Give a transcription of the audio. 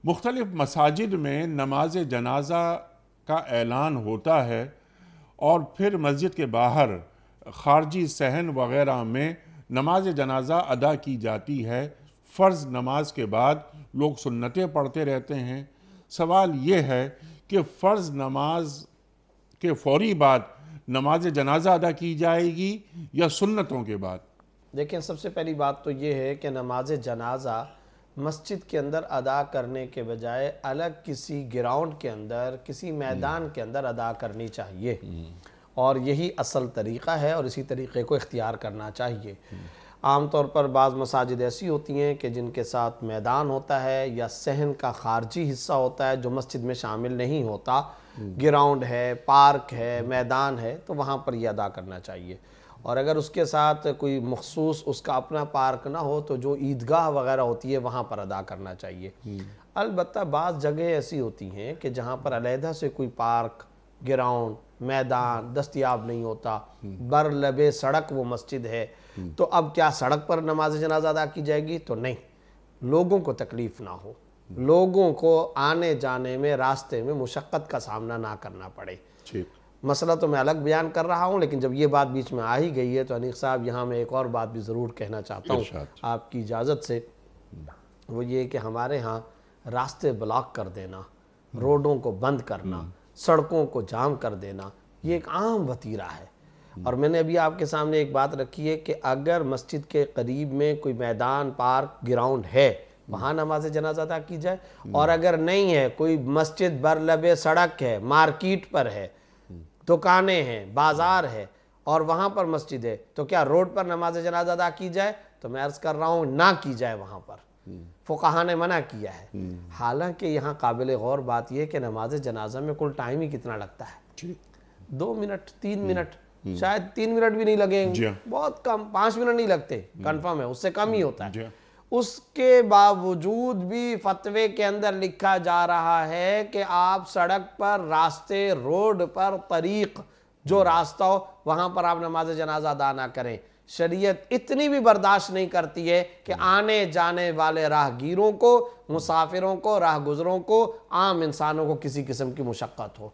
مختلف مساجد میں نماز جنازہ کا اعلان ہوتا ہے اور پھر مسجد کے باہر خارجی صحن وغیرہ میں نماز جنازہ ادا کی جاتی ہے۔ فرض نماز کے بعد لوگ سنتیں پڑھتے رہتے ہیں۔ سوال یہ ہے کہ فرض نماز کے فوری بعد نماز جنازہ ادا کی جائے گی یا سنتوں کے بعد؟ دیکھیں، سب سے پہلی بات تو یہ ہے کہ نماز جنازہ مسجد کے اندر ادا کرنے کے بجائے الگ کسی گراؤنڈ کے اندر، کسی میدان کے اندر ادا کرنی چاہیے، اور یہی اصل طریقہ ہے اور اسی طریقے کو اختیار کرنا چاہیے۔ عام طور پر بعض مساجد ایسی ہوتی ہیں کہ جن کے ساتھ میدان ہوتا ہے یا صحن کا خارجی حصہ ہوتا ہے جو مسجد میں شامل نہیں ہوتا، گراؤنڈ ہے، پارک ہے، میدان ہے، تو وہاں پر یہ ادا کرنا چاہیے۔ اور اگر اس کے ساتھ کوئی مخصوص اس کا اپنا پارک نہ ہو تو جو عیدگاہ وغیرہ ہوتی ہے وہاں پر ادا کرنا چاہیے۔ البتہ بعض جگہیں ایسی ہوتی ہیں کہ جہاں پر علیحدہ سے کوئی پارک، گراؤنڈ، میدان دستیاب نہیں ہوتا، بر لبے سڑک وہ مسجد ہے، تو اب کیا سڑک پر نماز جنازہ ادا کی جائے گی؟ تو نہیں، لوگوں کو تکلیف نہ ہو، لوگوں کو آنے جانے میں راستے میں مشقت کا سامنا نہ کرنا پڑے۔ مسئلہ تو میں الگ بیان کر رہا ہوں، لیکن جب یہ بات بیچ میں آ ہی گئی ہے تو انیق صاحب یہاں میں ایک اور بات بھی ضرور کہنا چاہتا ہوں آپ کی اجازت سے۔ وہ یہ کہ ہمارے ہاں راستے بلاک کر دینا، روڈوں کو بند کرنا، سڑکوں کو جام کر دینا، یہ ایک عام وتیرہ ہے۔ اور میں نے ابھی آپ کے سامنے ایک بات رکھی ہے کہ اگر مسجد کے قریب میں کوئی میدان، پارک، گراؤنڈ ہے، وہاں نماز جنازہ ادا کی جائے، اور اگر نہیں ہے، کوئی مسجد بر لبے سڑک ہے، مارکیٹ پر ہے، دکانیں ہیں، بازار ہے، اور وہاں پر مسجد ہے، تو کیا روڈ پر نماز جنازہ ادا کی جائے؟ تو میں عرض کر رہا ہوں نہ کی جائے وہاں پر۔ فقہا نے منع کیا ہے۔ حالانکہ یہاں قابل غور بات یہ کہ نماز جنازہ میں کل ٹائم ہی کتنا لگتا ہے؟ 2 منٹ، 3 منٹ، شاید 3 منٹ بھی نہیں لگیں، بہت کم، 5 منٹ نہیں لگتے، کنفرم ہے، اس سے کم ہی ہوتا ہے۔ اس کے باوجود بھی فتوے کے اندر لکھا جا رہا ہے کہ آپ سڑک پر، راستے، روڈ پر، طریق، جو راستہ ہو وہاں پر آپ نماز جنازہ ادا نہ کریں۔ شریعت اتنی بھی برداشت نہیں کرتی ہے کہ آنے جانے والے راہگیروں کو، مسافروں کو، راہ گزروں کو، عام انسانوں کو کسی قسم کی مشقت ہو۔